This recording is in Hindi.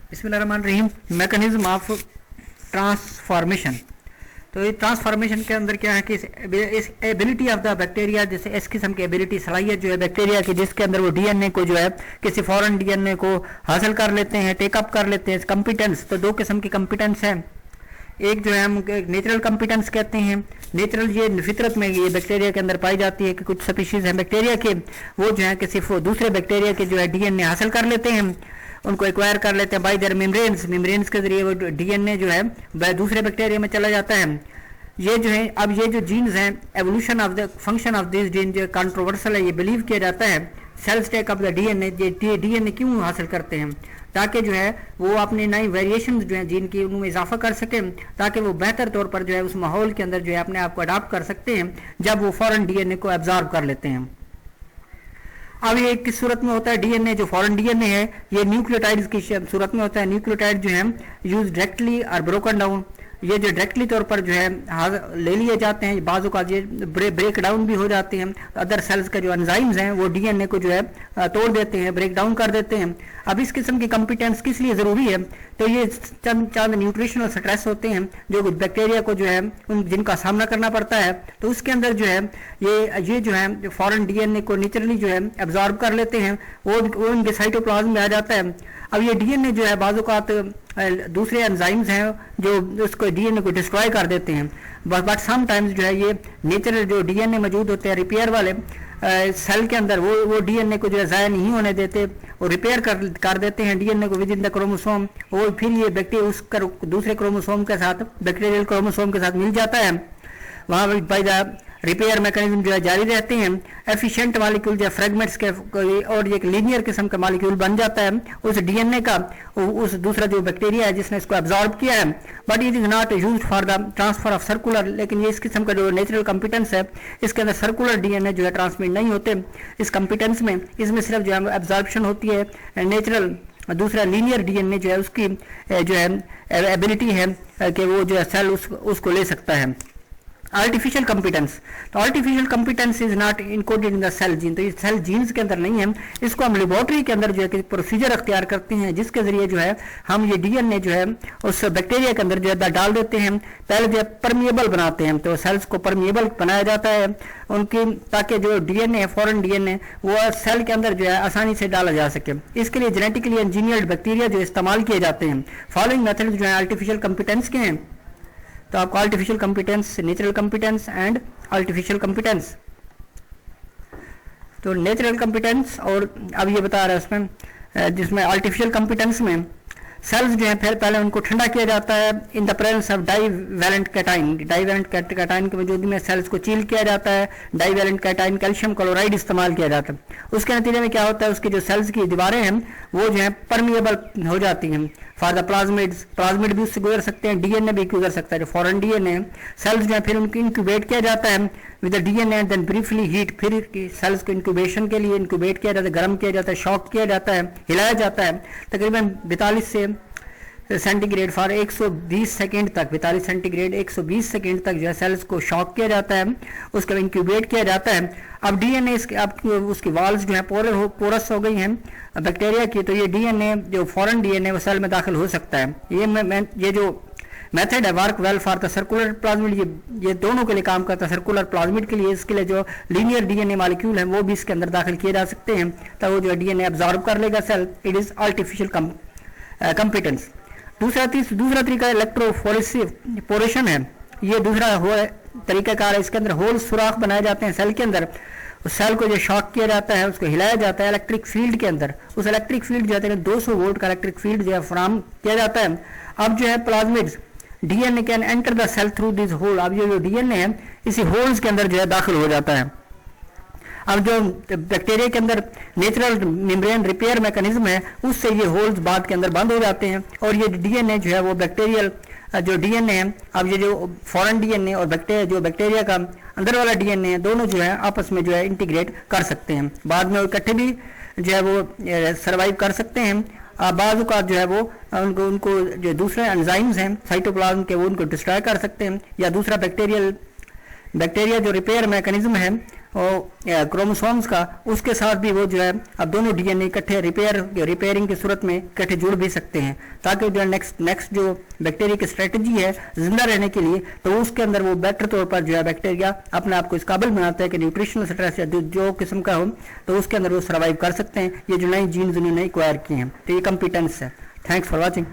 बिस्मिल्लाहिर्रहमानिर्रहीम। Mechanism of transformation. तो ये ट्रांसफॉर्मेशन के अंदर क्या है कि इस एबिलिटी ऑफ द बैक्टीरिया, जैसे इस किस्म की एबिलिटी सलाहियत जो है बैक्टीरिया की, जिसके अंदर वो डीएनए को जो है किसी फॉरेन डीएनए को हासिल कर लेते हैं, टेकअप कर लेते हैं। कॉम्पिटेंस, तो दो किस्म की कॉम्पिटेंस है। एक जो है हम नेचुरल कॉम्पिटेंस कहते हैं। नेचुरल ये फितरत में ये बैक्टीरिया के अंदर पाई जाती है कि कुछ स्पीशीज हैं बैक्टीरिया के, वो जो है कि सिर्फ दूसरे बैक्टीरिया के जो है डीएनए हासिल कर लेते हैं, उनको एक्वायर कर लेते हैं बाय देयर मेम्ब्रेन्स के जरिए वो डीएनए जो है दूसरे बैक्टीरिया में चला जाता है। ये जो है, अब ये जो जीन्स हैं, evolution of the function of this gene जो कंट्रोवर्सल है, ये बिलीव किया जाता है cells take of the DNA. DNA क्यों हासिल करते हैं? ताकि जो है वो अपनी नई वेरिएशन जो है जीन की उनमें इजाफा कर सके, ताकि वो बेहतर तौर पर जो है उस माहौल के अंदर जो है अपने आप को अडाप्ट कर सकते हैं जब वो फॉरेन डीएनए को एब्जॉर्ब कर लेते हैं। अब ये किस सूरत में होता है? डीएनए जो फॉरेन डीएनए है ये न्यूक्लियोटाइड्स की सूरत में होता है। न्यूक्लियोटाइड जो है यूज डायरेक्टली और ब्रोकन डाउन, ये जो डायरेक्टली तौर पर जो है ले लिए जाते हैं, बाजू का ये ब्रेक डाउन भी हो जाते हैं। अदर सेल्स का जो एंजाइम्स हैं वो डीएनए को जो है तोड़ देते हैं, ब्रेक डाउन कर देते हैं। अब इस किस्म की कॉम्पिटेंस किस लिए ज़रूरी है? तो ये चंद न्यूट्रिशनल स्ट्रेस होते हैं जो बैक्टीरिया को जो है जिनका सामना करना पड़ता है। तो उसके अंदर जो है ये जो है फॉरेन डीएनए को नेचुरली जो है एब्जॉर्ब कर लेते हैं, वो उनके साइटोप्लाज्म में आ जाता है। अब ये डीएनए जो है बाज़-औक़ात दूसरे एंजाइम्स हैं जो उसको डीएनए को डिस्ट्रॉय कर देते हैं, बट समटाइम्स जो है ये नेचुरल जो डीएनए मौजूद होते हैं रिपेयर वाले सेल के अंदर, वो डीएनए को जो है ज़ाया नहीं होने देते, वो रिपेयर कर देते हैं डीएनए को विद इन द क्रोमोसोम। और फिर ये बैक्टीरिया उस दूसरे क्रोमोसोम के साथ, बैक्टीरियल क्रोमोसोम के साथ मिल जाता है। वहाँ बाय द रिपेयर मैकेनिज्म जो है जारी रहते हैं। एफिशिएंट मॉलिक्यूल जो फ्रेगमेंट्स के और एक लीनियर किस्म का मॉलिक्यूल बन जाता है उस डीएनए का, उस दूसरा जो बैक्टीरिया है जिसने इसको एब्जॉर्ब किया है। But it is not used for the transfer of circular, लेकिन ये इस किस्म का जो नेचुरल कॉम्पिटेंस है इसके अंदर सर्कुलर डीएनए जो है ट्रांसमिट नहीं होते इस कॉम्पिटेंस में। इसमें सिर्फ जो है एब्जॉर्प्शन होती है नेचुरल। दूसरा लीनियर डीएनए जो है उसकी जो है एबिलिटी है कि वो जो है सेल उसको ले सकता है। आर्टिफिशियल कॉम्पिटेंस, तो artificial competence is not encoded in the cell gene, तो ये सेल जीन्स के अंदर नहीं है। इसको हम लेबोरेटरी के अंदर जो है प्रोसीजर अख्तियार करते हैं जिसके जरिए जो है हम ये डीएनए जो है उस बैक्टीरिया के अंदर जो है डाल देते हैं। पहले जो है परमिएबल बनाते हैं, तो सेल्स को परमिएबल बनाया जाता है उनकी, ताकि जो डीएनए है फॉरेन डीएनए वो सेल के अंदर जो है आसानी से डाला जा सके। इसके लिए जेनेटिकली इंजीनियर्ड बैक्टीरिया जो इस्तेमाल किए जाते हैं। फॉलोइंग मेथड जो है आर्टिफिशियल कॉम्पिटेंस के हैं। तो आपको artificial competence, natural competence and artificial competence. तो नेचुरल कॉम्पिटेंस, और अब ये बता रहा है उसमें जिसमें आर्टिफिशियल कॉम्पिटेंस में सेल्स जो है फिर पहले उनको ठंडा किया जाता है in the presence of divalent cation. Divalent cation की मौजूदगी में सेल्स को चील किया जाता है। डाईवैलेंट कैटाइन कैल्शियम क्लोराइड इस्तेमाल किया जाता है। उसके नतीजे में क्या होता है, उसकी जो सेल्स की दीवारें हैं वो जो है परमिएबल हो जाती हैं फॉर द प्लाज्मिड्स। प्लाज्मिड भी उससे गुजर सकते हैं, डीएनए भी गुजर सकता है जो फॉरेन डीएनए। सेल्स जो है फिर उनको इंक्यूबेट किया जाता है with the DNA and then briefly heat. फिर सेल्स को इंक्यूबेशन के लिए इंक्यूबेट किया जाता है, गर्म किया जाता है, शॉक किया जाता है, हिलाया जाता है तकरीबन 42 से सेंटीग्रेड फॉर 120 सेकेंड तक, 42 सेंटीग्रेड 120 सेकेंड तक जो है सेल्स को शॉक किया जाता है, उसके बाद इंक्यूबेट किया जाता है। अब डीएनए अब उसकी वॉल्स जो है पोरस हो गई हैं बैक्टीरिया की, तो ये डीएनए जो फॉरेन डीएनए वो सेल में दाखिल हो सकता है। ये जो मेथड है work well for the circular plasmid, ये दोनों के लिए काम करता है। सर्कुलर प्लाज्मिड के लिए, इसके लिए जो लीनियर डीएनए मॉलिक्यूल है वो भी इसके अंदर दाखिल किए जा सकते हैं, तो वो जो डीएनए एब्जॉर्ब कर लेगा cell. It is artificial competence. दूसरा तरीका इलेक्ट्रोफोरेशन है। ये दूसरा तरीकाकार है। इसके अंदर होल सुराख बनाए जाते हैं सेल के अंदर, उस सेल को जो शॉक किया जाता है, उसको हिलाया जाता है इलेक्ट्रिक फील्ड के अंदर। उस इलेक्ट्रिक फील्ड जो है 200 वोल्ट का इलेक्ट्रिक फील्ड जो है फ्राहम किया जाता है। अब जो है plasmids DNA can enter the cell through this hole. अब ये जो डीएनए है इसी होल्स के अंदर जो है दाखिल हो जाता है। अब जो बैक्टीरिया के अंदर नेचुरल मेम्ब्रेन रिपेयर मैकेनिज्म है उससे ये होल्स बाद के अंदर बंद हो जाते हैं और ये डीएनए जो है वो बैक्टीरियल जो डीएनए है, अब ये जो फॉरेन डीएनए और बैक्टीरिया का अंदर वाला डीएनए है, दोनों जो है आपस में जो है इंटीग्रेट कर सकते हैं। बाद में इकट्ठे भी जो है वो सर्वाइव कर सकते हैं। बाज़ औक़ात जो है वो उनको जो दूसरे एंजाइम्स हैं साइटोप्लाज्म के वो उनको डिस्ट्रॉय कर सकते हैं, या दूसरा बैक्टीरिया जो रिपेयर मैकेनिज्म है और क्रोमोसोम्स का, उसके साथ भी वो जो है अब दोनों डीएनए इकट्ठे रिपेयरिंग की सूरत में इकट्ठे जुड़ भी सकते हैं, ताकि जो है नेक्स्ट जो बैक्टीरिया की स्ट्रेटजी है जिंदा रहने के लिए, तो उसके अंदर वो बेटर तौर पर जो है बैक्टीरिया अपने आप को इस काबिल बनाता है कि न्यूट्रिशनल स्ट्रेस या जो किस्म का हो तो उसके अंदर वो सर्वाइव कर सकते हैं। ये जो नई जीन्स उन्होंने एक्वायर किए हैं, तो ये कॉम्पिटेंस है। Thanks for watching.